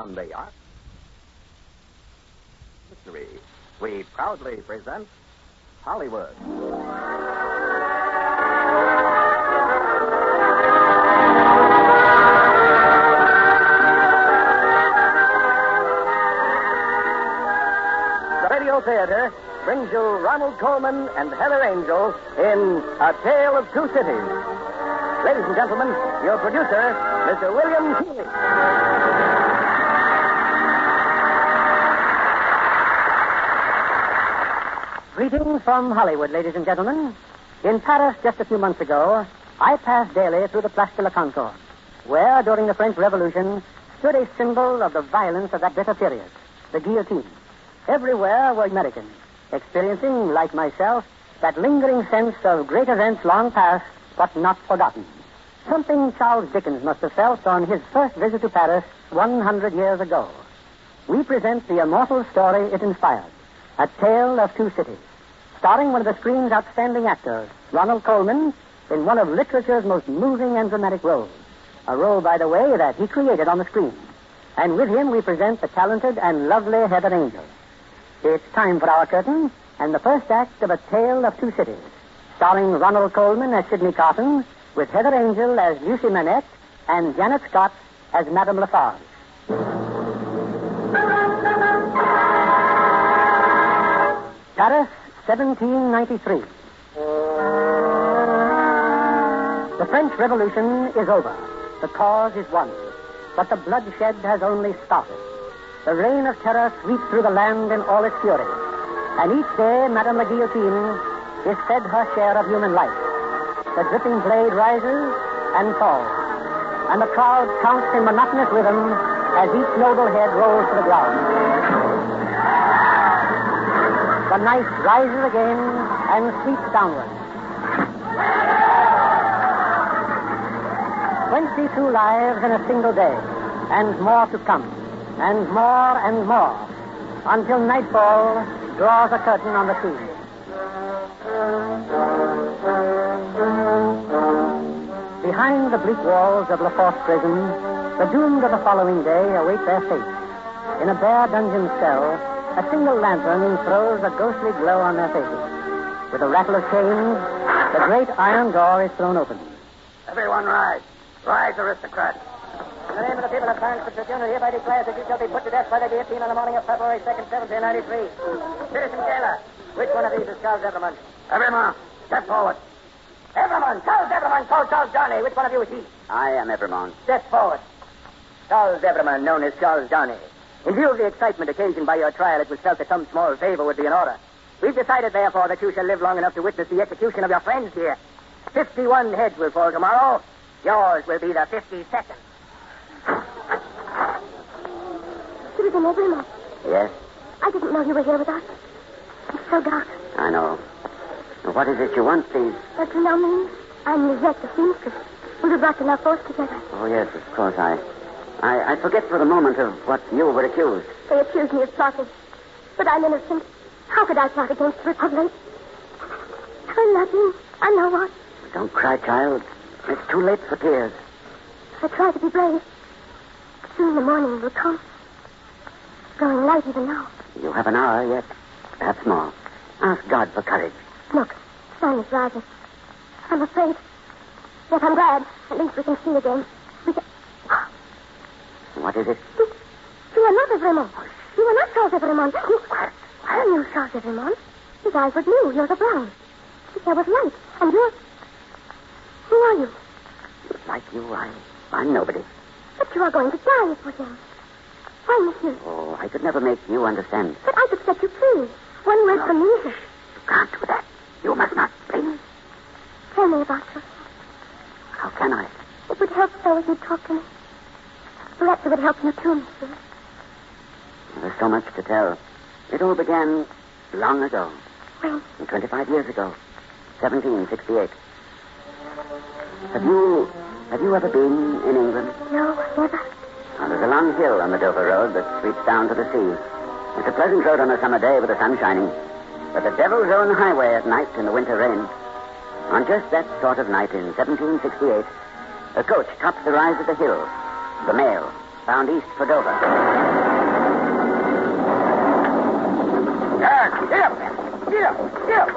on the art history, we proudly present Hollywood. The Radio Theater brings you Ronald Colman and Heather Angel in A Tale of Two Cities. Ladies and gentlemen, your producer, Mr. William Keighley. Greetings from Hollywood, ladies and gentlemen. In Paris just a few months ago, I passed daily through the Place de la Concorde, where, during the French Revolution, stood a symbol of the violence of that bitter period, the guillotine. Everywhere were Americans, experiencing, like myself, that lingering sense of great events long past, but not forgotten. Something Charles Dickens must have felt on his first visit to Paris 100 years ago. We present the immortal story it inspired, A Tale of Two Cities, starring one of the screen's outstanding actors, Ronald Colman, in one of literature's most moving and dramatic roles. A role, by the way, that he created on the screen. And with him we present the talented and lovely Heather Angel. It's time for our curtain and the first act of A Tale of Two Cities, starring Ronald Colman as Sidney Carton, with Heather Angel as Lucy Manette and Janet Scott as Madame Lafarge. Paris, 1793. The French Revolution is over. The cause is won. But the bloodshed has only started. The reign of terror sweeps through the land in all its fury. And each day, Madame la Guillotine is fed her share of human life. The dripping blade rises and falls. And the crowd counts in monotonous rhythm as each noble head rolls to the ground. The knife rises again and sweeps downward. 22 lives in a single day, and more to come, and more, until nightfall draws a curtain on the scene. Behind the bleak walls of La Force prison, the doomed of the following day await their fate. In a bare dungeon cell, a single lantern throws a ghostly glow on their faces. With a rattle of chains, the great iron door is thrown open. Everyone rise. Rise, aristocrats. In the name of the people of France, the Tribunal hereby declares that you shall be put to death by the guillotine on the morning of February 2nd, 1793. Citizen Taylor, which one of these is Charles Devermont? Everyone, step forward. Devermont! Charles Devermont, called Charles Johnny. Which one of you is he? I am Evremont. Step forward. Charles Devermont, known as Charles Johnny. In view of the excitement occasioned by your trial, it was felt that some small favor would be in order. We've decided, therefore, that you shall live long enough to witness the execution of your friends here. 51 heads will fall tomorrow. Yours will be the 52nd. Citizen Evremont. Yes? I didn't know you were here with us. It's so dark. I know. What is it you want, please? Don't you know me? I'm Lisette, the seamstress. We were brought to La Force together. Oh, yes, of course. I forget for the moment of what you were accused. They accused me of plotting. But I'm innocent. How could I plot against the Republic? I'm nothing. I'm no one. Don't cry, child. It's too late for tears. I try to be brave. Soon the morning will come. It's growing light even now. You have an hour yet. Perhaps more. Ask God for courage. Look, the sun is rising. I'm afraid. Yet I'm glad. At least we can see again. We can... What is it? You are not Evremont. You are not Charles Evremont. I knew Charles Evremont. His eyes were blue, yours are brown. There was light. And yours... Who are you? Like you, I'm nobody. But you are going to die for him. Why, monsieur? Oh, I could never make you understand. But I could set you free. One word from me. You can't do that. You must not, please. Tell me about yourself. How can I? It would help so if you'd talk to me. Perhaps it would help you too, monsieur. There's so much to tell. It all began long ago. When? 25 years ago. 1768. Have you ever been in England? No, never. Well, there's a long hill on the Dover Road that sweeps down to the sea. It's a pleasant road on a summer day with the sun shining. But the devil's own highway at night in the winter rain. On just that sort of night in 1768, a coach topped the rise of the hill. The mail, bound east for Dover. Get up there. Get up.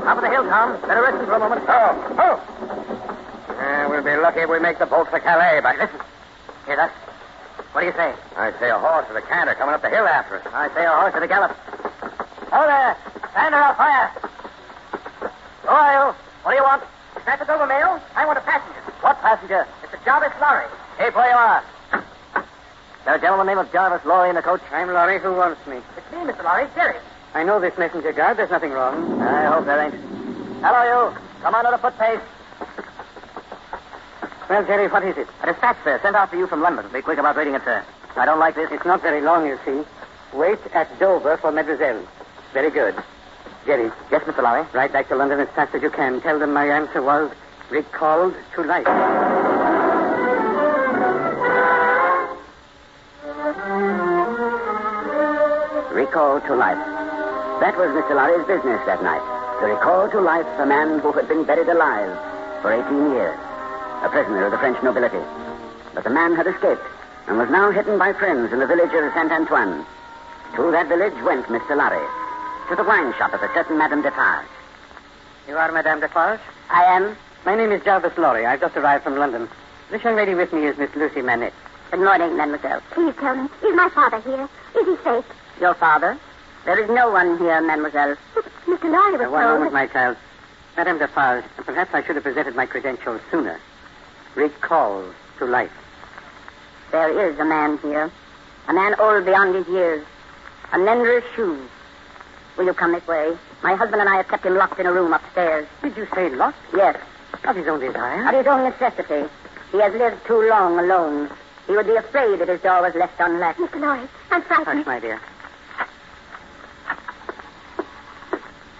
Top of the hill, Tom. Better rest for a moment. Oh. We'll be lucky if we make the boat for Calais, but Listen. Hear that? What do you say? I say a horse with a canter coming up the hill after us. I say a horse at a gallop. Oh, there. Stand her up, fire. Who are you? What do you want? Is that the Dover mail? I want a passenger. What passenger? It's a Jarvis Lorry. Keep where you are. Is there a gentleman named Jarvis Lorry in the coach? I'm Laurie. Who wants me? It's me, Mr. Lorry. Jerry. I know this messenger guard. There's nothing wrong. I hope there ain't. Hello, you. Come on at a foot pace. Well, Jerry, what is it? A dispatch, sir. Sent out for you from London. Be quick about reading it, sir. I don't like this. It's not very long, you see. Wait at Dover for Mademoiselle. Very good. Jerry. Yes, Mr. Lorry. Write back to London as fast as you can. Tell them my answer was recalled to life. Recalled to life. That was Mr. Lorry's business that night. To recall to life a man who had been buried alive for 18 years. A prisoner of the French nobility. But the man had escaped and was now hidden by friends in the village of Saint-Antoine. To that village went Mr. Lorry. To the wine shop of a certain Madame Defarge. You are Madame Defarge? I am. My name is Jarvis Lorry. I've just arrived from London. This young lady with me is Miss Lucy Manette. Good morning, mademoiselle. Please tell me, is my father here? Is he safe? Your father? There is no one here, mademoiselle. But Mr. Lorry was One told moment, my child. Madame Defarge, perhaps I should have presented my credentials sooner. Recall to life. There is a man here. A man old beyond his years. A mender of shoes. Will you come this way? My husband and I have kept him locked in a room upstairs. Did you say locked? Yes. Of his own desire? Of his own necessity. He has lived too long alone. He would be afraid if his door was left unlatched. Mr. Lorry, I'm frightened. Hush, my dear.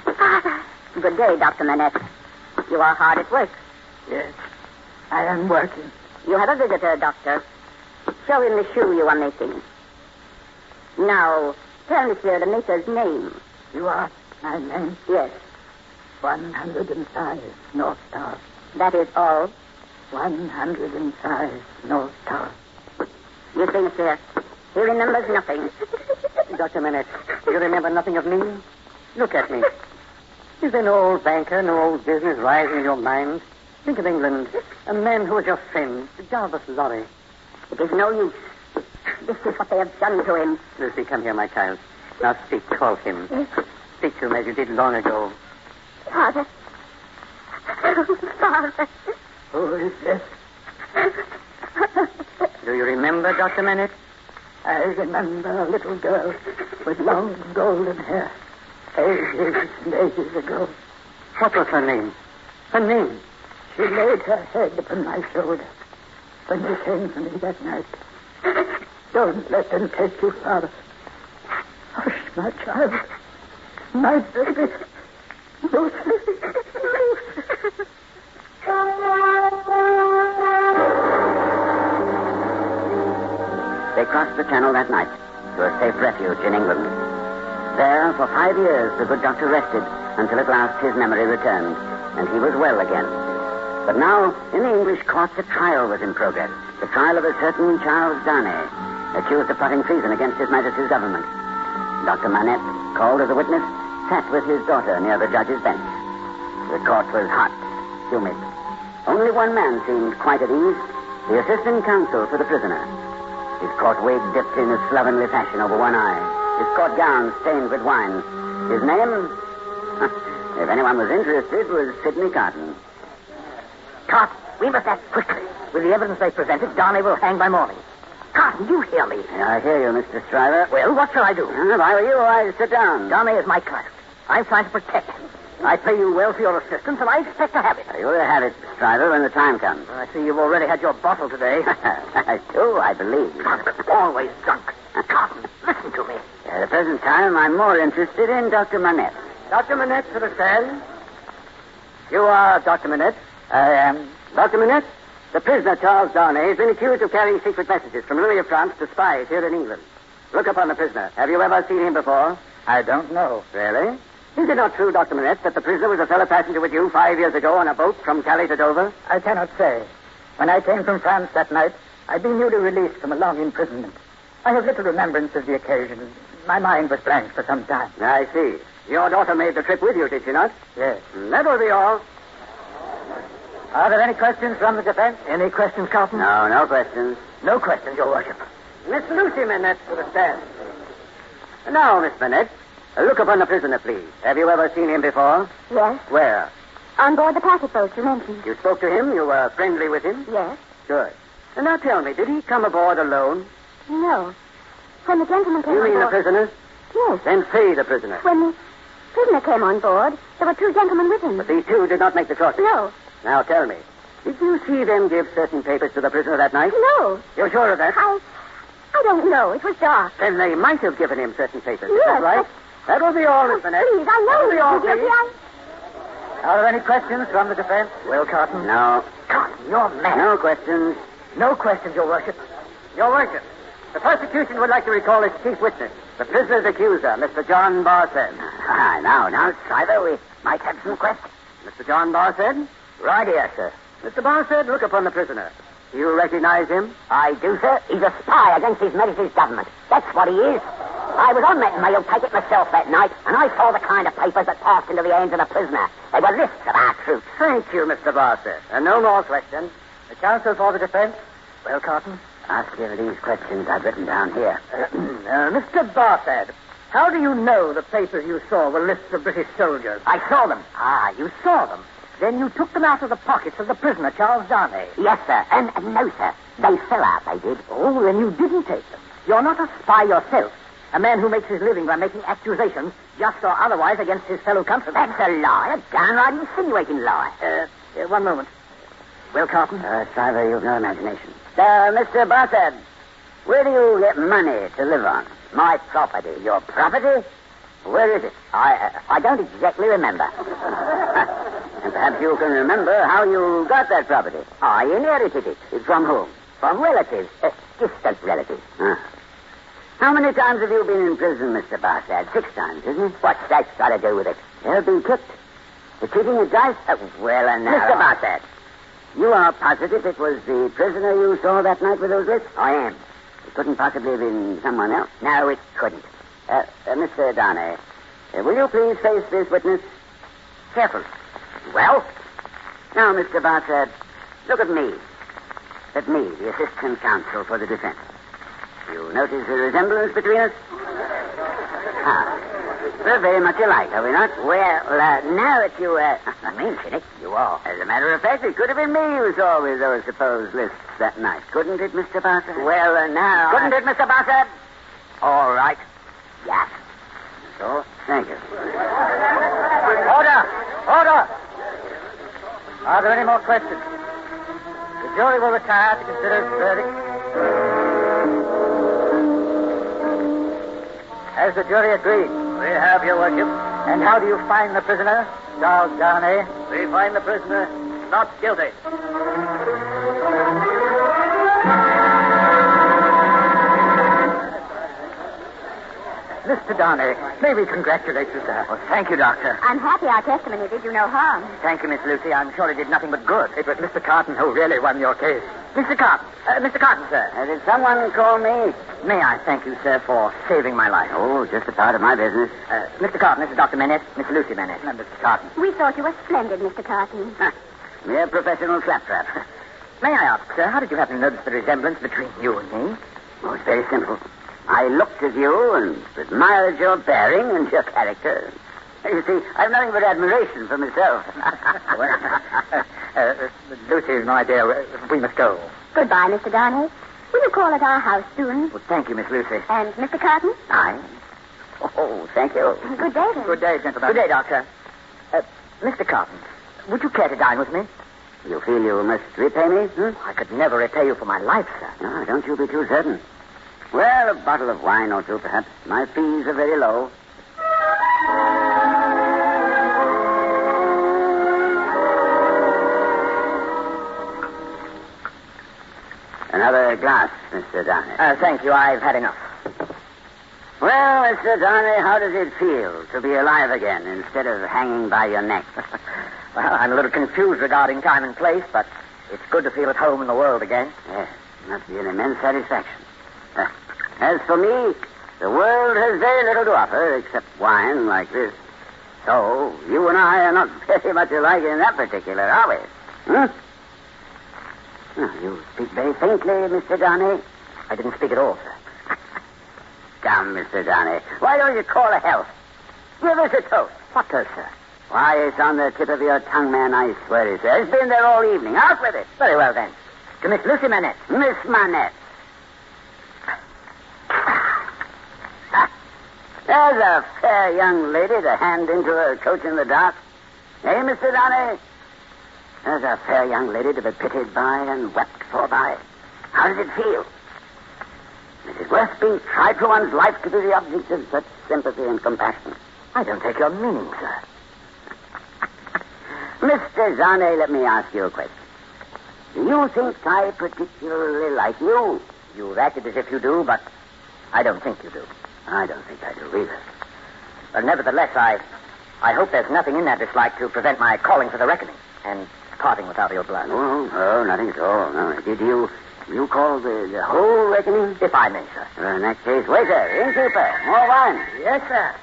Father. Good day, Dr. Manette. You are hard at work. Yes, I am working. You have a visitor, Doctor. Show him the shoe you are making. Now, tell Monsieur the maker's name. You ask my name? Yes, 105 North Tower. that is all. 105 North Tower. You see, monsieur, he remembers nothing. Dr. Manette, do you remember nothing of me? Look at me. Is there no old banker, no old business rising in your mind? Think of England. A man who was your friend, Jarvis Lorry. It is no use. This is what they have done to him. Lucy, come here, my child. Now speak, call him. Yes. Speak to him as you did long ago. Father. Father. Who is this? Do you remember, Dr. Manette? I remember a little girl with long golden hair. Ages and ages ago. What was her name? Her name? She laid her head upon my shoulder when you came to me that night. Don't let them take you, Father. Hush, my child. My baby. Lucy. They crossed the channel that night to a safe refuge in England. There, for 5 years, the good doctor rested until at last his memory returned, and he was well again. But now, in the English courts, a trial was in progress. The trial of a certain Charles Darnay, accused of plotting treason against His Majesty's government. Dr. Manette, called as a witness, sat with his daughter near the judge's bench. The court was hot, humid. Only one man seemed quite at ease, the assistant counsel for the prisoner. His court wig dipped in a slovenly fashion over one eye. His court gown stained with wine. His name, if anyone was interested, was Sidney Carton. Carton, we must act quickly. With the evidence they presented, Darnay will hang by morning. Carton, you hear me. I hear you, Mr. Stryver. Well, what shall I do? If I were you, I'd sit down. Darnay is my client. I'm trying to protect him. I pay you well for your assistance, and I expect to have it. You will have it, Mr. Stryver, when the time comes. I see you've already had your bottle today. I do, I believe. Carton, always drunk. Carton, listen to me. At the present time, I'm more interested in Dr. Manette. Dr. Manette to the stand. You are Dr. Manette? I am. Dr. Manette, the prisoner, Charles Darnay, has been accused of carrying secret messages from Louis of France to spies here in England. Look upon the prisoner. Have you ever seen him before? I don't know. Really? Is it not true, Dr. Manette, that the prisoner was a fellow passenger with you 5 years ago on a boat from Calais to Dover? I cannot say. When I came from France that night, I've been newly released from a long imprisonment. I have little remembrance of the occasion. My mind was blank for some time. I see. Your daughter made the trip with you, did she not? Yes. That will be all. Are there any questions from the defense? Any questions, Carlton? No questions. No questions, Your Worship. Miss Lucy Manette to the stand. Now, Miss Manette, look upon the prisoner, please. Have you ever seen him before? Yes. Where? On board the packet boat you mentioned. You spoke to him? You were friendly with him? Yes. Good. And now tell me, did he come aboard alone? No. When the gentleman came You on mean board... the prisoner? Yes. Then say the prisoner. When the prisoner came on board, there were two gentlemen with him. But these two did not make the crossing. No. Now tell me, did you see them give certain papers to the prisoner that night? No. You're sure of that? I don't know. It was dark. Then they might have given him certain papers. Is Yes, that right? That will be all, Miss Manette. Please, I know That will be all, you're guilty. please. Are there any questions from the defense? Will Carlton? No. Carlton, you're mad. No questions. No questions, Your Worship. Your Worship, the prosecution would like to recall its chief witness, the prisoner's accuser, Mr. John Barsed. Now, Driver, we might have some questions. Mr. John Barsed? Right here, sir. Mr. Barsed, look upon the prisoner. Do you recognize him? I do, sir. He's a spy against His Majesty's government. That's what he is. I was on that mail ticket myself that night, and I saw the kind of papers that passed into the hands of the prisoner. They were lists of our troops. Thank you, Mr. Barsed. And no more questions. The counsel for the defense? Will Carlton? Ask him these questions I've written down here. Mr. Barsad, how do you know the papers you saw were lists of British soldiers? I saw them. Ah, you saw them. Then you took them out of the pockets of the prisoner, Charles Darnay. Yes, sir. And no, sir. They fell out, they did. Oh, then you didn't take them. You're not a spy yourself. A man who makes his living by making accusations, just or otherwise, against his fellow countrymen. That's a lie. A downright insinuating lie. One moment. Will Carlton? Driver, you've no imagination. Mr. Barsad, where do you get money to live on? My property. Your property? Where is it? I don't exactly remember. And perhaps you can remember how you got that property. I inherited it. From whom? From relatives. Distant relatives. How many times have you been in prison, Mr. Barsad? 6 times, isn't it? What's that got to do with it? You've been kicked. The cheating at dice? Well, and now... Mr. Barsad, you are positive it was the prisoner you saw that night with those lists? I am. It couldn't possibly have been someone else. No, it couldn't. Mr. Darnay, will you please face this witness? Careful. Well? Now, Mr. Barsad, look at me. At me, the assistant counsel for the defense. You notice the resemblance between us? We're very much alike, are we not? Well, now that you mention it, you are. As a matter of fact, it could have been me who saw with those supposed lists that night. Couldn't it, Mr. Barsad? Well, now... Couldn't it, Mr. Barsad? All right. Yes. So, thank you. Order! Order! Are there any more questions? The jury will retire to consider its verdict. Has the jury agreed? We have, Your Worship. And how do you find the prisoner, Charles Darnay? We find the prisoner not guilty. Mr. Darnay, may we congratulate you, sir? Well, thank you, Doctor. I'm happy our testimony did you no harm. Thank you, Miss Lucy. I'm sure it did nothing but good. It was Mr. Carton who really won your case. Mr. Carton, sir. Did someone call me? May I thank you, sir, for saving my life? Oh, just a part of my business. Mr. Carton, this is Dr. Manette, Miss Lucy Manette. Mr. Carton. We thought you were splendid, Mr. Carton. Mere professional claptrap. May I ask, sir, how did you happen to notice the resemblance between you and me? Oh, it's very simple. I looked at you and admired your bearing and your character. You see, I've nothing but admiration for myself. Lucy, my dear, we must go. Goodbye, Mr. Darnay. Will you call at our house soon? Well, thank you, Miss Lucy. And Mr. Carton? Aye. Oh, thank you. Good day, then. Good day, gentlemen. Good day, Doctor. Mr. Carton, would you care to dine with me? You feel you must repay me? I could never repay you for my life, sir. No, don't you be too certain. Well, a bottle of wine or two, perhaps. My fees are very low. Another glass, Mr. Darnay. Thank you. I've had enough. Well, Mr. Darnay, how does it feel to be alive again instead of hanging by your neck? Well, I'm a little confused regarding time and place, but it's good to feel at home in the world again. Yes. Must be an immense satisfaction. As for me, the world has very little to offer except wine like this. So, you and I are not very much alike in that particular, are we? Hmm? Oh, you speak very faintly, Mr. Darnay. I didn't speak at all, sir. Come, Mr. Darnay. Why don't you call a health? Give us a toast. What toast, sir? Why, it's on the tip of your tongue, man, I swear it, sir. It's been there all evening. Out with it. Very well, then. To Miss Lucy Manette. Miss Manette. There's a fair young lady to hand into her coach in the dark. Eh, Mr. Darnay? There's a fair young lady to be pitied by and wept for by. How does it feel? Is it worth being tried for one's life to be the object of such sympathy and compassion? I don't take your meaning, sir. Mr. Darnay, let me ask you a question. Do you think I particularly like you? You've acted as if you do, but I don't think you do. I don't think I do either. But nevertheless, I hope there's nothing in that dislike to prevent my calling for the reckoning and parting without your blood. Oh, nothing at all. No. Did you call the whole reckoning? If I may, sir. Well, in that case, waiter, innkeeper, more wine. Yes, sir.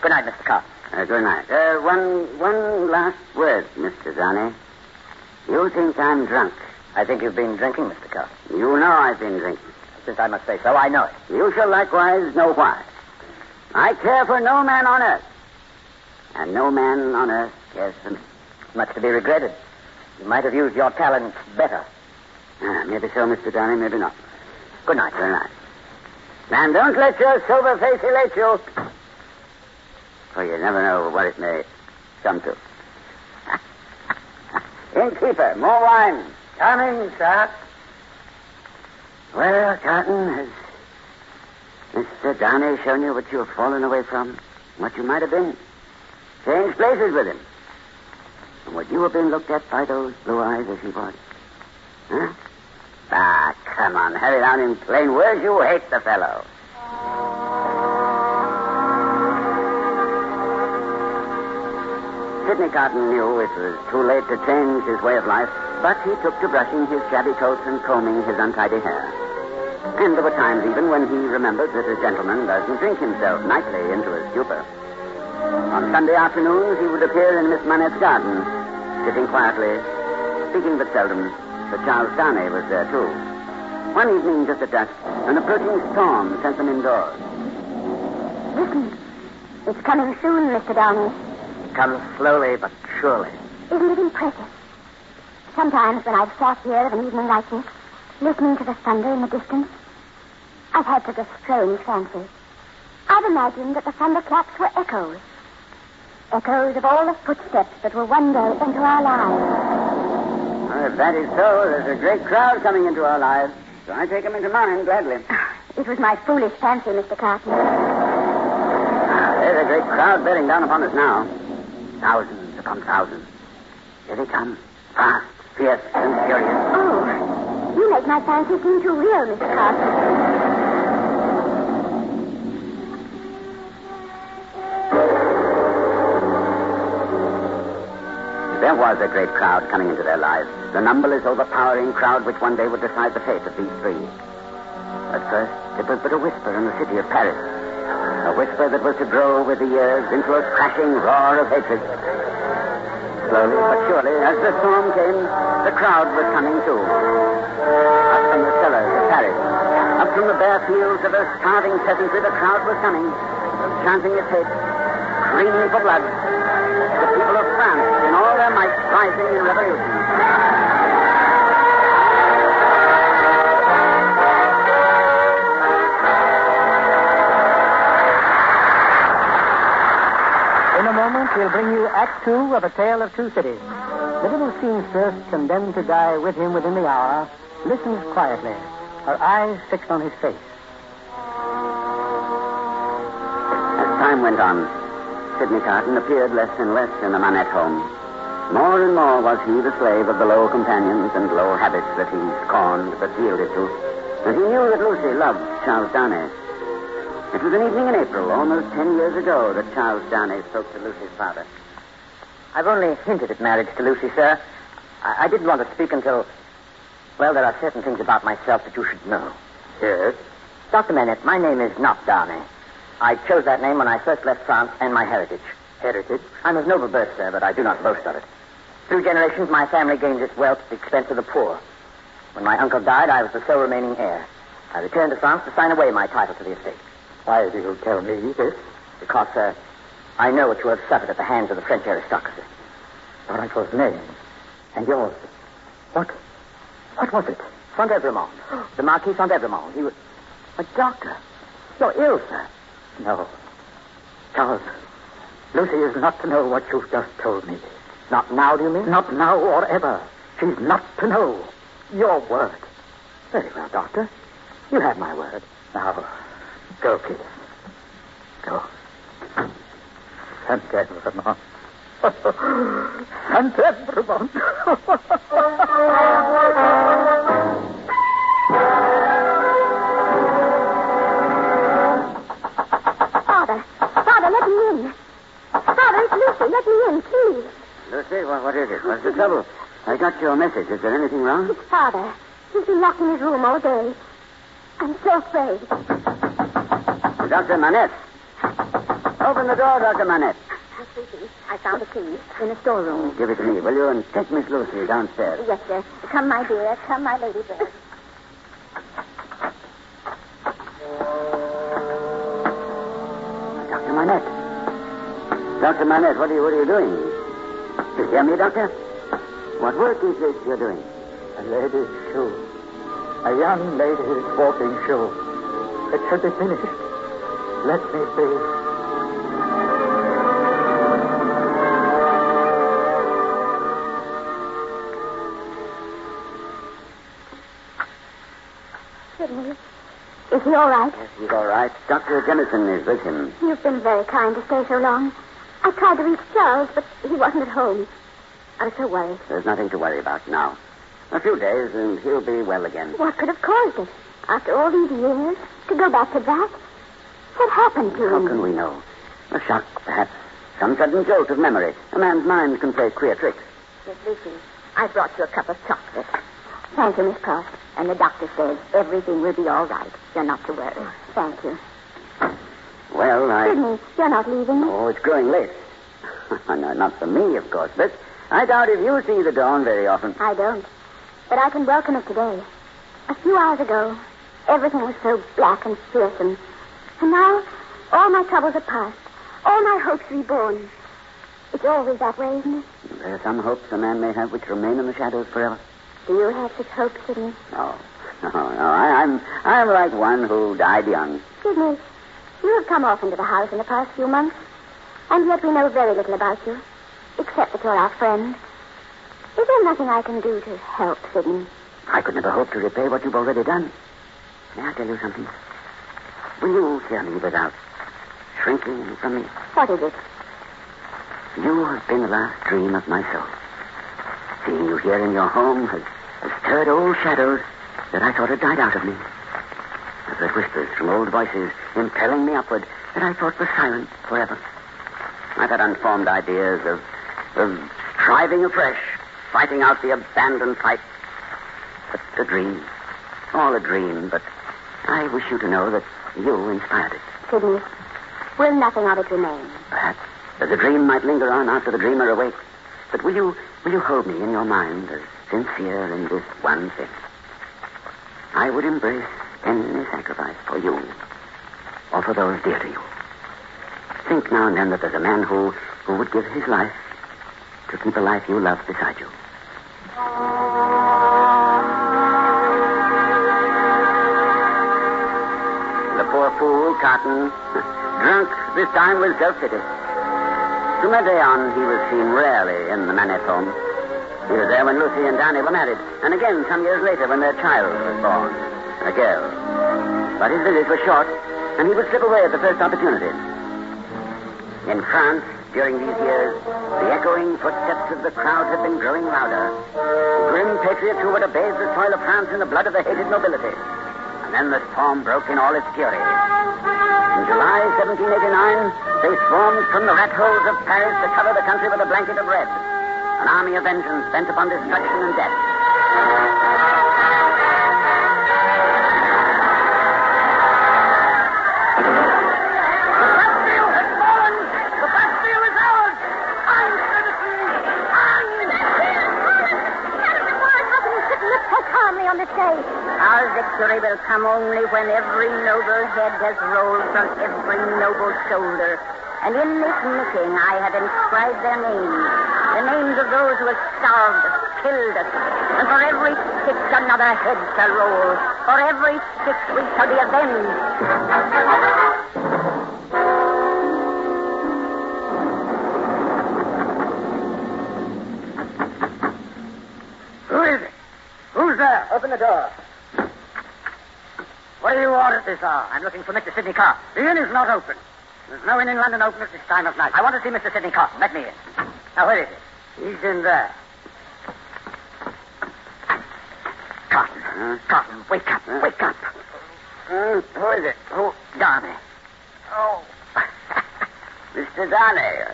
Good night, Mr. Carton. Good night. One last word, Mr. Darnay. You think I'm drunk? I think you've been drinking, Mr. Carton. You know I've been drinking. Since I must say so, I know it. You shall likewise know why. I care for no man on earth. And no man on earth cares for me. Much to be regretted. You might have used your talents better. Maybe so, Mr. Darnay, maybe not. Good night. Good night. And don't let your sober face elate you. For you never know what it may come to. Innkeeper, more wine. Coming, sir. Well, Carton, has Mr. Darnay shown you what you have fallen away from? What you might have been? Changed places with him? And would you have been looked at by those blue eyes as he was? Huh? Come on, hurry down in plain words. You hate the fellow. Sidney Carton knew it was too late to change his way of life, but he took to brushing his shabby coat and combing his untidy hair. And there were times even when he remembered that a gentleman doesn't drink himself nightly into a stupor. On Sunday afternoons, he would appear in Miss Manette's garden, sitting quietly, speaking but seldom, for Charles Darnay was there, too. One evening, just at dusk, an approaching storm sent them indoors. Listen. It's coming soon, Mr. Darnay. It comes slowly but surely. Isn't it impressive? Sometimes when I've sat here of an evening like this, listening to the thunder in the distance, I've had such a strange fancy. I've imagined that the thunderclaps were echoes. Echoes of all the footsteps that will one day enter our lives. Well, if that is so, there's a great crowd coming into our lives. So I take them into mine gladly. It was my foolish fancy, Mr. Carton. There's a great crowd bearing down upon us now. Thousands upon thousands. Here they come. Fast, fierce, and furious. Oh, you make my fancy seem too real, Mr. Carton. There was a great crowd coming into their lives. The numberless, overpowering crowd which one day would decide the fate of these three. At first, it was but a whisper in the city of Paris. A whisper that was to grow with the years into a crashing roar of hatred. Slowly but surely, as the storm came, the crowd was coming too. Up from the cellars of Paris, up from the bare fields of a starving peasantry, the crowd was coming, chanting its hate, screaming for blood. The people of France, in all their might, rising in revolution. In a moment, we'll bring you Act 2 of A Tale of Two Cities. The little seamstress, condemned to die with him within the hour, listens quietly, her eyes fixed on his face. As time went on, Sidney Carton appeared less and less in the Manette home. More and more was he the slave of the low companions and low habits that he scorned but yielded to. And he knew that Lucy loved Charles Darnay. It was an evening in April, almost 10 years ago, that Charles Darnay spoke to Lucy's father. I've only hinted at marriage to Lucy, sir. I didn't want to speak until... Well, there are certain things about myself that you should know. Yes? Dr. Manette, my name is not Darnay. I chose that name when I first left France and my heritage. Heritage? I'm of noble birth, sir, but I do not boast of it. Through generations, my family gained its wealth at the expense of the poor. When my uncle died, I was the sole remaining heir. I returned to France to sign away my title to the estate. Why do you tell me this? Because, sir, I know what you have suffered at the hands of the French aristocracy. Your uncle's name. And yours. What was it? Saint-Evremont. The Marquis Saint-Evremont. He was a doctor. You're ill, sir. No. Charles, Lucy is not to know what you've just told me. Not now, do you mean? Not now or ever. She's not to know. Your word. Very well, Doctor. You have my word. Now, go, please. Go. Saint-Evremont. Saint-Evremont. Father, let me in. Father, it's Lucy. Let me in, please. Lucy, what is it? What's the trouble? I got your message. Is there anything wrong? It's Father. He's been locked in his room all day. I'm so afraid. Dr. Manette. Open the door, Dr. Manette. Miss Lucy, I found a key in the storeroom. Give it to me, will you? And take Miss Lucy downstairs. Yes, sir. Come, my dear. Come, my lady bird. Dr. Manette. Dr. Manette, what are you doing? Do you hear me, Doctor? What work is this you're doing? A lady's shoe. A young lady's walking shoe. It should be finished. Let me be. Sidney, is he all right? Yes, he's all right. Dr. Jemison is with him. You've been very kind to stay so long. I tried to reach Charles, but he wasn't at home. I was so worried. There's nothing to worry about now. A few days and he'll be well again. What could have caused it? After all these years, to go back to that? What happened to him? How can we know? A shock, perhaps. Some sudden jolt of memory. A man's mind can play queer tricks. Miss Lucy, I brought you a cup of chocolate. Thank you, Miss Cross. And the doctor says everything will be all right. You're not to worry. Thank you. Well, Sidney, you're not leaving? Oh, it's growing late. No, not for me, of course, but I doubt if you see the dawn very often. I don't. But I can welcome it today. A few hours ago, everything was so black and fearsome. And now, all my troubles are past. All my hopes reborn. It's always that way, isn't it? There are some hopes a man may have which remain in the shadows forever. Do you have such hopes, Sidney? No. I'm like one who died young. Sidney, you have come often to the house in the past few months. And yet we know very little about you. Except that you're our friend. Is there nothing I can do to help, Sidney? I could never hope to repay what you've already done. May I tell you something? Will you hear me without shrinking from me? What is it? You have been the last dream of my soul. Seeing you here in your home has stirred old shadows that I thought had died out of me. I've heard whispers from old voices impelling me upward that I thought were silent forever. I've had unformed ideas of striving afresh, fighting out the abandoned fight. But a dream. All a dream, but I wish you to know that you inspired it. Sidney, will nothing of it remain? Perhaps the dream might linger on after the dreamer awakes. But will you hold me in your mind as sincere in this one thing? I would embrace any sacrifice for you or for those dear to you. Think now and then that there's a man who would give his life to keep a life you love beside you. The poor fool, Cotton, drunk this time with self-pity. From that day on, he was seen rarely in the Manette home. He was there when Lucy and Danny were married, and again some years later when their child was born, a girl. But his visits were short, and he would slip away at the first opportunity. In France, during these years, the echoing footsteps of the crowd had been growing louder. Grim patriots who would have bathed the soil of France in the blood of the hated nobility. And then the storm broke in all its fury. In July 1789, they swarmed from the rat holes of Paris to cover the country with a blanket of red. An army of vengeance bent upon destruction and death. victory will come only when every noble head has rolled from every noble shoulder. And in this nicking I have inscribed their names, the names of those who have starved us, killed us. And for every stitch another head shall roll. For every stitch we shall be avenged. Who is it? Who's there? Open the door. What do you want at this hour? I'm looking for Mr. Sidney Carton. The inn is not open. There's no inn in London open at this time of night. I want to see Mr. Sidney Carton. Let me in. Now, where is he? He's in there. Carton. Carton, wake up. Wake up. Who is it? Who? Darnay. Oh. Mr. Darnay.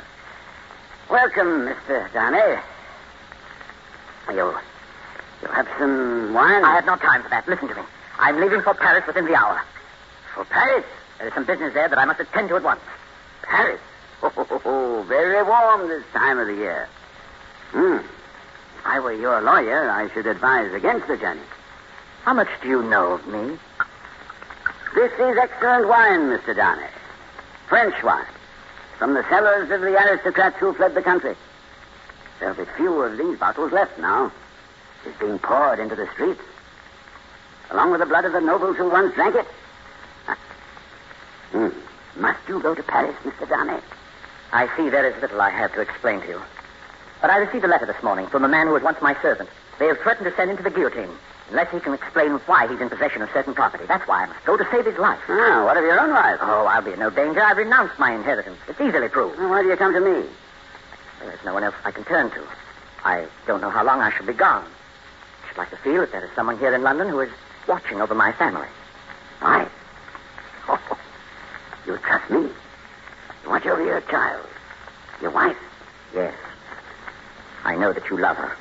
Welcome, Mr. Darnay. You'll have some wine? I have no time for that. Listen to me. I'm leaving for Paris within the hour. For Paris? There is some business there that I must attend to at once. Paris? Oh, very warm this time of the year. If I were your lawyer, I should advise against the journey. How much do you know of me? This is excellent wine, Mr. Darnay. French wine. From the cellars of the aristocrats who fled the country. There'll be few of these bottles left now. It's being poured into the streets. Along with the blood of the nobles who once drank it. Must you go to Paris, Mr. Darnay? I see there is little I have to explain to you. But I received a letter this morning from a man who was once my servant. They have threatened to send him to the guillotine unless he can explain why he's in possession of certain property. That's why I must go to save his life. Ah, what of your own life? Oh, I'll be in no danger. I've renounced my inheritance. It's easily proved. Well, why do you come to me? There's no one else I can turn to. I don't know how long I shall be gone. I should like to feel that there is someone here in London who is watching over my family. Why? Oh, you trust me? You watch over your child, your wife? Yes. I know that you love her.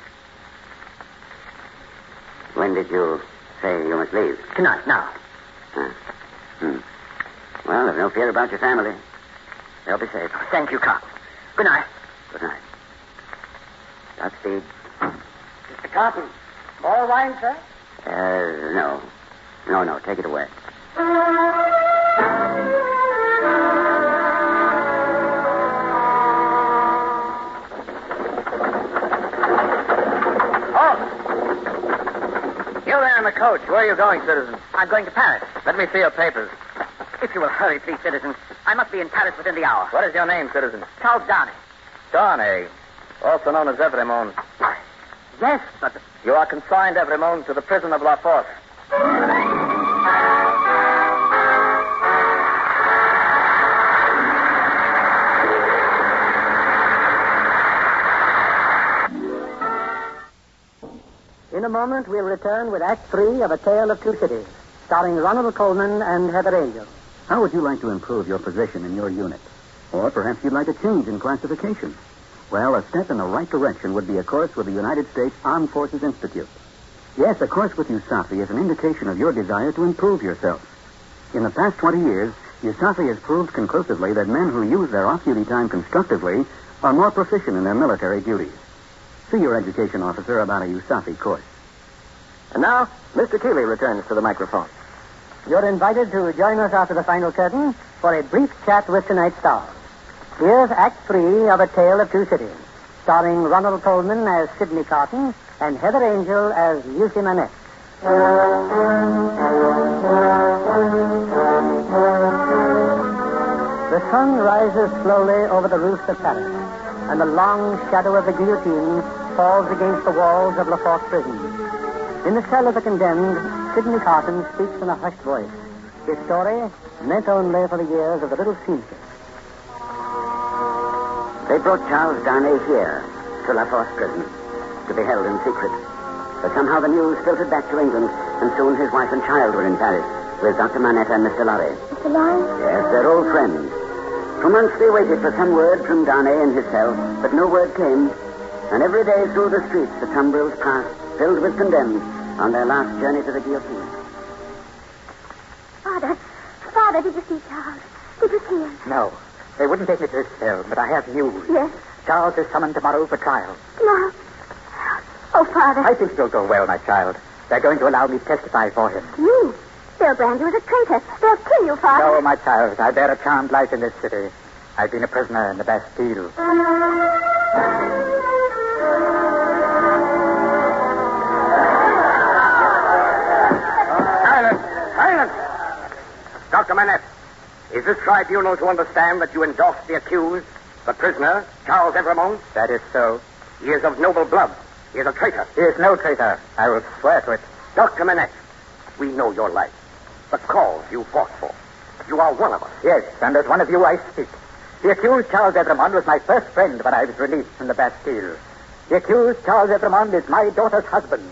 When did you say you must leave? Tonight, now. Well, there's no fear about your family. They'll be safe. Thank you, Carl. Good night. Good night. Godspeed. Mr. Carton, more wine, sir? No. No, take it away. You there in the coach. Where are you going, citizen? I'm going to Paris. Let me see your papers. If you will hurry, please, citizen. I must be in Paris within the hour. What is your name, citizen? Charles Darnay. Darnay, also known as Evremond. Yes, but... You are consigned, Evremond, to the prison of La Force. In a moment, we'll return with Act 3 of A Tale of Two Cities, starring Ronald Coleman and Heather Angel. How would you like to improve your position in your unit? Or perhaps you'd like a change in classification? Well, a step in the right direction would be a course with the United States Armed Forces Institute. Yes, a course with USAFI is an indication of your desire to improve yourself. In the past 20 years, USAFI has proved conclusively that men who use their off-duty time constructively are more proficient in their military duties. See your education officer about a USAFI course. And now, Mr. Keeley returns to the microphone. You're invited to join us after the final curtain for a brief chat with tonight's stars. Here's Act 3 of A Tale of Two Cities, starring Ronald Coleman as Sidney Carton and Heather Angel as Lucy Manette. The sun rises slowly over the roofs of Paris, and the long shadow of the guillotine falls against the walls of La Force prison. In the cell of the condemned, Sidney Carton speaks in a hushed voice. His story meant only for the ears of the little seamstress. They brought Charles Darnay here to La Force prison to be held in secret. But somehow the news filtered back to England, and soon his wife and child were in Paris with Dr. Manette and Mr. Lorry. Mr. Lorry? Yes, they're old friends. For months they waited for some word from Darnay in his cell, but no word came. And every day through the streets the tumbrils passed, filled with condemned, on their last journey to the guillotine. Father, did you see Charles? Did you see him? No. They wouldn't take me to his cell, but I have news. Yes. Charles is summoned tomorrow for trial. No. Oh, Father. I think you'll go well, my child. They're going to allow me to testify for him. You? They'll brand you as a traitor. They'll kill you, Father. No, my child. I bear a charmed life in this city. I've been a prisoner in the Bastille. Silence! Dr. Manette, is this tribunal to understand that you endorsed the accused, the prisoner, Charles Evremont? That is so. He is of noble blood. He is a traitor. He is no traitor. I will swear to it. Dr. Manette, we know your life, the cause you fought for. You are one of us. Yes, and as one of you I speak. The accused Charles Evremont was my first friend when I was released from the Bastille. The accused Charles Evremont is my daughter's husband.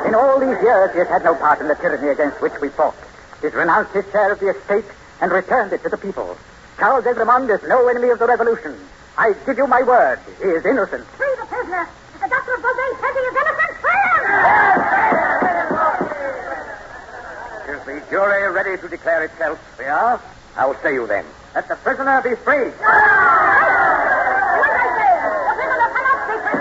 In all these years, he has had no part in the tyranny against which we fought. He's renounced his share of the estate and returned it to the people. Charles Evremont is no enemy of the revolution. I give you my word. He is innocent. Free the prisoner. If the Doctor of Beauvais says he is innocent, free him! Is the jury ready to declare itself? They are. How say you then? Let the prisoner be free. What I say? The prisoner cannot be free.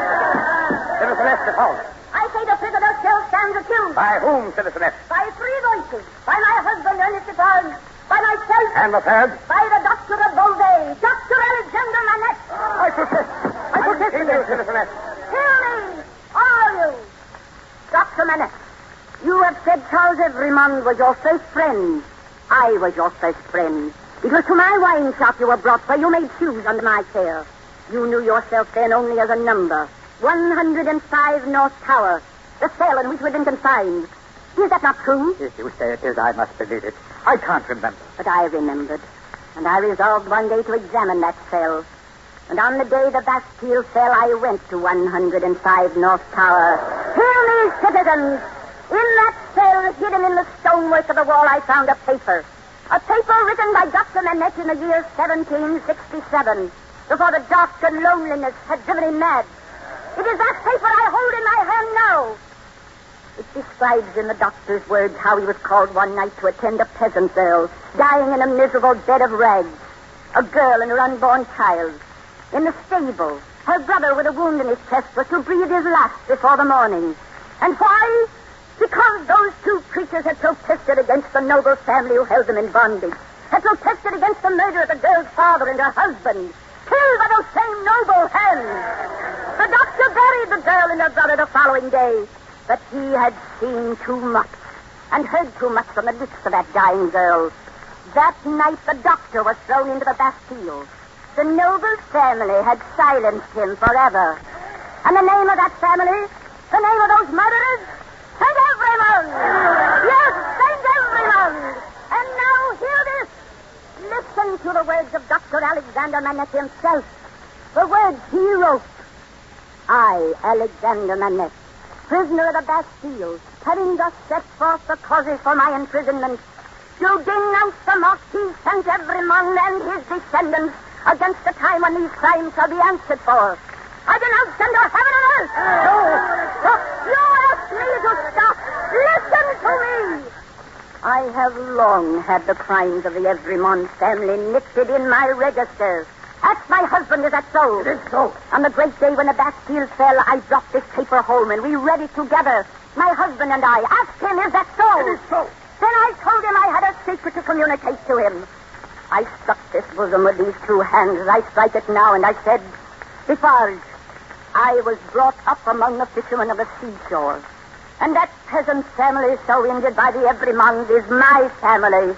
Citizen Estefan. I say the prisoner still stands accused. By whom, Citizen Est? By three voices. By my husband, Ernest Defarge. By myself. And the third? By the Doctor of Beauvais, Dr. Alexander Manette. I protest. I protest against you, Citizen Est. Hear me, all you. Dr. Manette, you have said Charles Evremont was your first friend. I was your first friend. It was to my wine shop you were brought, where you made shoes under my care. You knew yourself then only as a number. 105 North Tower, the cell in which we've been confined. Is that not true? If you say it is, I must believe it. I can't remember. But I remembered, and I resolved one day to examine that cell. And on the day the Bastille fell, I went to 105 North Tower. Hear me, citizens! In that cell, hidden in the stonework of the wall, I found a paper. A paper written by Dr. Manette in the year 1767, before the dark and loneliness had driven him mad. It is that paper I hold in my hand now. It describes in the doctor's words how he was called one night to attend a peasant girl, dying in a miserable bed of rags. A girl and her unborn child. In the stable, her brother with a wound in his chest was to breathe his last before the morning. And why? Because those two creatures had protested against the noble family who held them in bondage. Had protested against the murder of the girl's father and her husband, killed by those same noble hands. The doctor buried the girl and her brother the following day. But he had seen too much and heard too much from the lips of that dying girl. That night the doctor was thrown into the Bastille. The noble family had silenced him forever. And the name of that family? The name of those murderers? Saint Evremont! Yes, Saint Evremont! And now hear this. Listen to the words of Dr. Alexander Manette himself. The words he wrote. I, Alexander Manette, prisoner of the Bastille, having thus set forth the causes for my imprisonment, to denounce the Marquis Saint Evremont and his descendants against the time when these crimes shall be answered for. I denounce them to heaven and earth. No. You ask me to stop. Listen to me. I have long had the crimes of the Evremont family knitted in my register. Ask my husband, is that so? It is so. On the great day when the Bastille fell, I dropped this paper home and we read it together. My husband and I. Ask him, is that so? It is so. Then I told him I had a secret to communicate to him. I struck this bosom with these two hands as I strike it now, and I said, Defarge, I was brought up among the fishermen of the seashore. And that peasant family so injured by the Evremont is my family.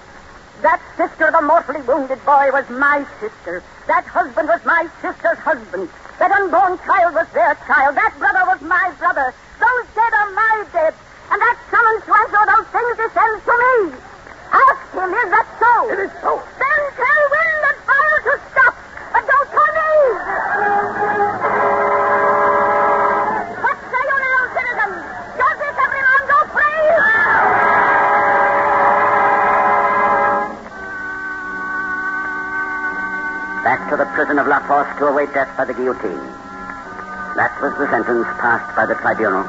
That sister of the mortally wounded boy was my sister. That husband was my sister's husband. That unborn child was their child. That brother was my brother. Those dead are my dead. And that summons to answer those things descends to me. Ask him, is that so? It is so. Then tell wind and fire to stop. But don't tell me. What say you now, citizens? Does this Evremont go free? Back to the prison of La Force to await death by the guillotine. That was the sentence passed by the tribunal.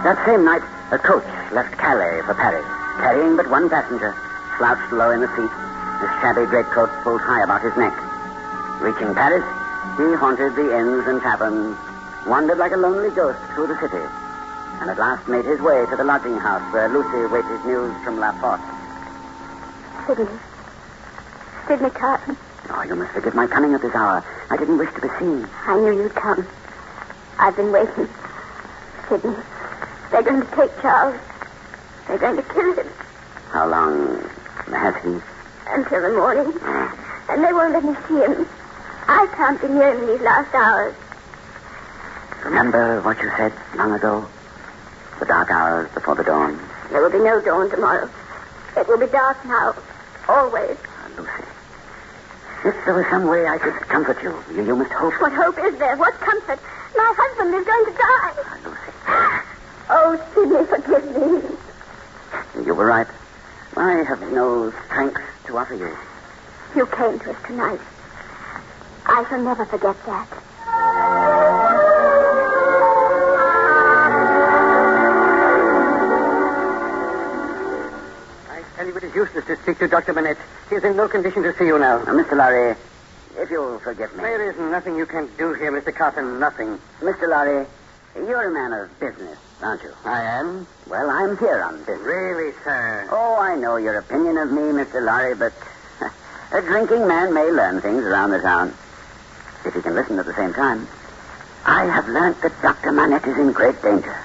That same night, a coach left Calais for Paris, carrying but one passenger, slouched low in the seat, his shabby greatcoat pulled high about his neck. Reaching Paris, he haunted the inns and taverns, wandered like a lonely ghost through the city. and at last made his way to the lodging house where Lucy waited news from La Force. Sidney Carton. Oh, you must forgive my coming at this hour. I didn't wish to be seen. I knew you'd come. I've been waiting. Sidney, they're going to take Charles. They're going to kill him. How long has he? Until the morning. And they won't let me see him. I can't be near him these last hours. Remember what you said long ago? The dark hours before the dawn. There will be no dawn tomorrow. It will be dark now. Always. Lucy. If there was some way I could comfort you, you must hope. What hope is there? What comfort? My husband is going to die. Lucy. Oh, Sidney, forgive me. You were right. I have no strength to offer you. You came to us tonight. I shall never forget that. I tell you, it is useless to speak to Dr. Manette. He is in no condition to see you now. Mr. Lorry, if you'll forgive me. There is nothing you can do here, Mr. Carton. Nothing. Mr. Lorry, you're a man of business, aren't you? I am? Well, I'm here on business. Really, sir? Oh, I know your opinion of me, Mr. Lorry, but a drinking man may learn things around the town. If he can listen at the same time. I have learnt that Dr. Manette is in great danger.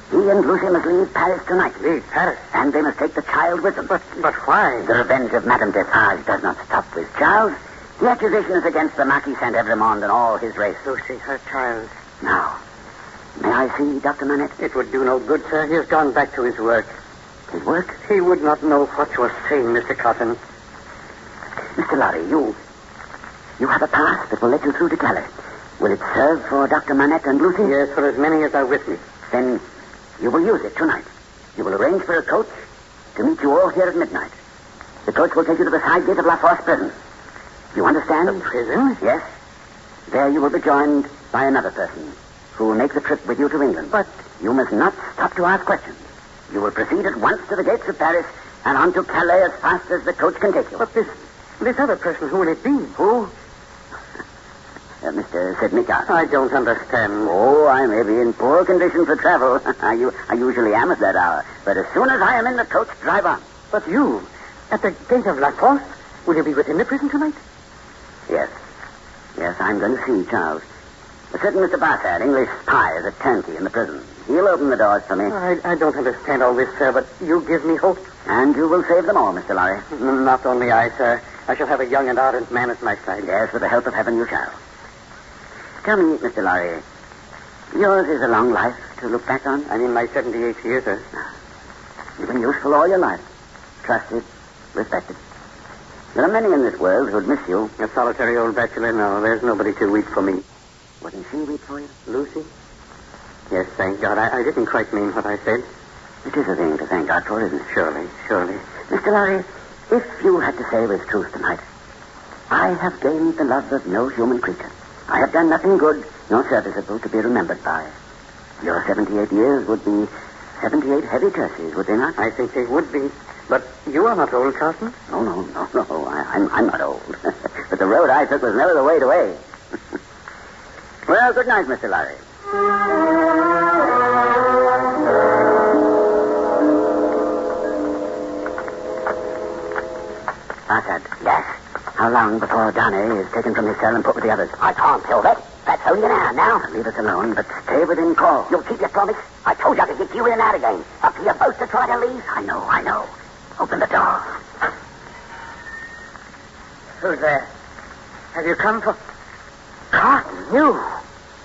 He and Lucy must leave Paris tonight. Leave Paris? And they must take the child with them. But why? The revenge of Madame Defarge does not stop with Charles. The accusation is against the Marquis Saint-Evremond and all his race. Lucy, her child. Now, may I see Dr. Manette? It would do no good, sir. He has gone back to his work. His work? He would not know what you are saying, Mr. Cotton. Mr. Lorry, you have a pass that will let you through to Calais. Will it serve for Dr. Manette and Lucy? Yes, for as many as are with me. Then you will use it tonight. You will arrange for a coach to meet you all here at midnight. The coach will take you to the side gate of La Force prison. You understand? The prison? Yes. There you will be joined by another person who will make the trip with you to England. But you must not stop to ask questions. You will proceed at once to the gates of Paris and on to Calais as fast as the coach can take you. But this other person, who will it be? Who? Mr. Sidney Carton. I don't understand. Oh, I may be in poor condition for travel. I usually am at that hour. But as soon as I am in the coach, drive on. But you, at the gate of La Force, will you be within the prison tonight? Yes. Yes, I'm going to see Charles. A certain Mr. Bassett, English spy, is a turnkey in the prison. He'll open the doors for me. I don't understand all this, sir, but you give me hope. And you will save them all, Mr. Lorry. Not only I, sir. I shall have a young and ardent man at my side. Yes, with the help of heaven you shall. Tell me, Mr. Lorry, yours is a long life to look back on? I'm in my 78th year, sir. You've been useful all your life. Trusted, respected. There are many in this world who'd miss you. A solitary old bachelor? No, there's nobody too weak for me. Wouldn't she weep for you? Lucy? Yes, thank God. I didn't quite mean what I said. It is a thing to thank God for, isn't it? Surely. Mr. Lorry, if you had to say with truth tonight, I have gained the love of no human creature. I have done nothing good nor serviceable to be remembered by. Your 78 years would be 78 heavy curses, would they not? I think they would be. But you are not old, Carson. No. I'm not old. But the road I took was never the way to A. Well, good night, Mr. Lorry. Bassett. Yes? How long before Donny is taken from his cell and put with the others? I can't tell that. That's only an hour now. Leave us alone, but stay within call. You'll keep your promise? I told you I could get you in and out again. Up to your post to try to leave? I know. Open the door. Who's there? Have you come for... Carton, you?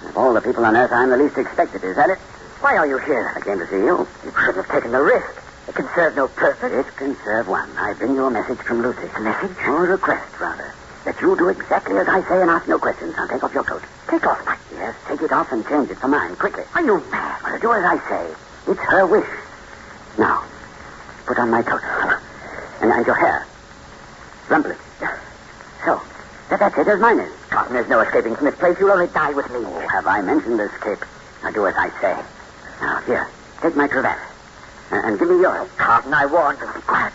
Of all the people on earth, I'm the least expected. Is that it? Why are you here? I came to see you. You shouldn't have taken the risk. It can serve no purpose. It can serve one. I bring you a message from Lucy. A message? Or a request, rather. That you do exactly as I say and ask no questions. Now, take off your coat. Take off my... Yes, take it off and change it for mine, quickly. Are you mad? Well, do as I say. It's her wish. Now, put on my coat. And your hair. Rumple it. So, that's it as mine is. Carton, there's no escaping from this place. You'll only die with me. Oh, have I mentioned escape? Now, do as I say. Now, here, take my cravat. And give me yours. Carton, I warned you. Be quiet.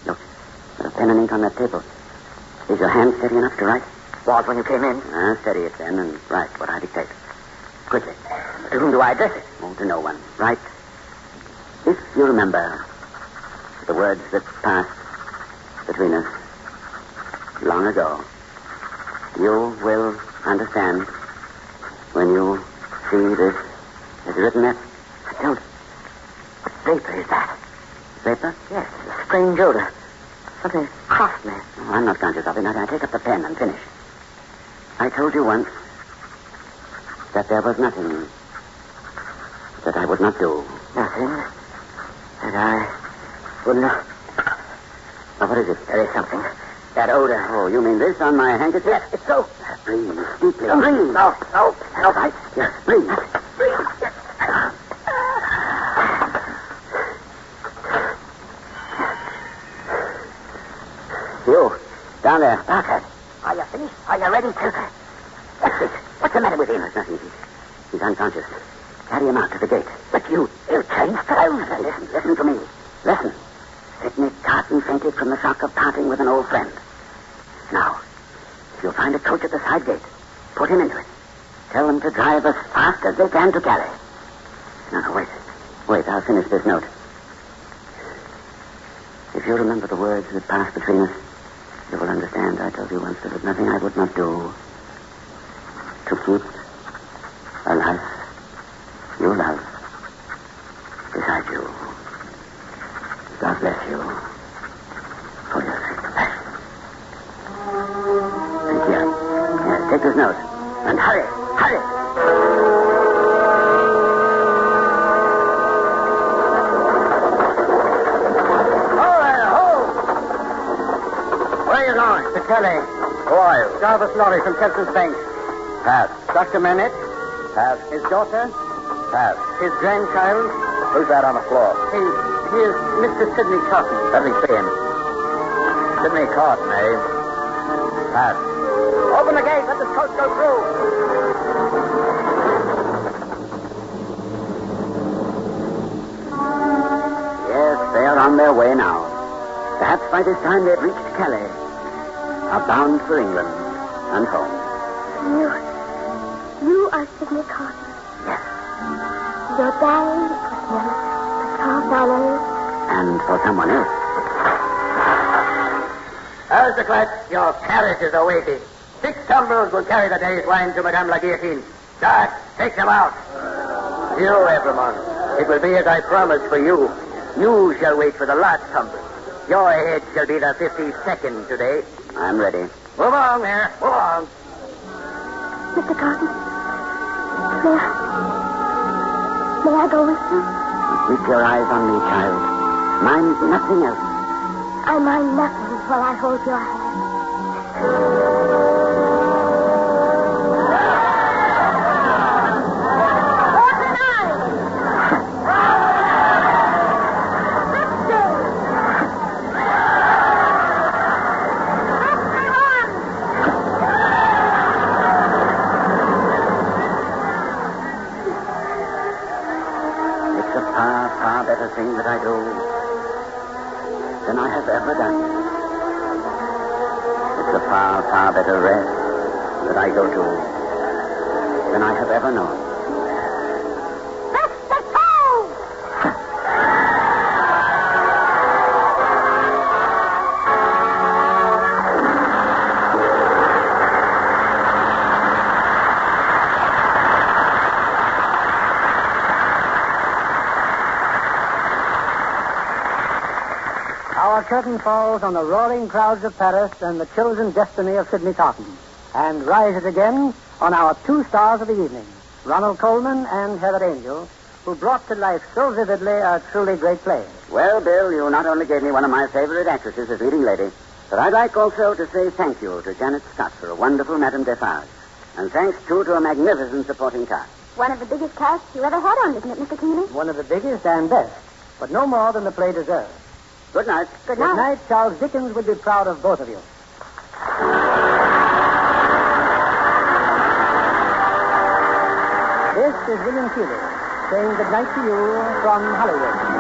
Look, there's a pen and ink on that table. Is your hand steady enough to write? Was when you came in. Steady it then and write what I dictate. quickly. To whom do I address it? Oh, to no one. Right. If you remember the words that passed between us long ago, you will understand when you see this is written there. I don't. What vapor is that? Vapor? Yes, a strange odor. Something crossed me. Oh, I'm not conscious of it. Now, take up the pen and finish. I told you once that there was nothing that I would not do. Nothing that I would not. Now, what is it? There is something. That odor. Oh, you mean this on my handkerchief? Yes, it's so. Breathe deeply. Don't breathe. No. Right. Yes, breathe. You, down there. Doctor, are you finished? Are you ready to... What's this? What's the matter with him? There's nothing. He's unconscious. Carry him out to the gate. But you changed clothes. Listen to me. Listen. Sidney Carton fainted from the shock of parting with an old friend. Now, if you'll find a coach at the side gate, put him into it. Tell them to drive as fast as they can to Calais. No, wait. Wait, I'll finish this note. If you remember the words that passed between us, you will understand. I told you once there was nothing I would not do to keep a life you love beside you. God bless you for your sacrifice. And here, take this note. And hurry. Where are you going? To Calais. Who are you? Jarvis Lorry from Kempton's Bank. Pass. Dr. Manette, Pass. his daughter, Pass. his grandchild. Who's that on the floor? He is Mr. Sidney Carton. Let me see him. Sidney Carton, eh? Pass. Open the gate. Let this coach go through. Yes, they are on their way now. Perhaps by this time they've reached Calais, are bound for England and home. You are Sidney Carton. Yes, You're dying for him, for Charles and for someone else. As the clerk, your carriage is awaiting. 6 tumbrels will carry the day's wine to Madame la Guillotine. Jack, take them out. You, Evremont. It will be as I promised for you. You shall wait for the last tumbrel. Your head shall be the 52nd today. I'm ready. Move on there. Move on. Mr. Carton, may I go with you? Keep your eyes on me, child. Mind nothing else. I mind nothing while I hold your hand. It's a far, far better thing that I do than I have ever done. It's a far, far better rest that I go to than I have ever known. Mr. Cole! Our curtain falls on the roaring crowds of Paris and the chosen destiny of Sidney Carton, and rises again on our 2 stars of the evening, Ronald Coleman and Heather Angel, who brought to life so vividly a truly great play. Well, Bill, you not only gave me one of my favorite actresses as leading lady, but I'd like also to say thank you to Janet Scott for a wonderful Madame Defarge. And thanks, too, to a magnificent supporting cast. One of the biggest casts you ever had on, isn't it, Mr. Keeley? One of the biggest and best, but no more than the play deserves. Good night. Good Good night. night. Charles Dickens would be proud of both of you. This is William Keeley saying good night to you from Hollywood.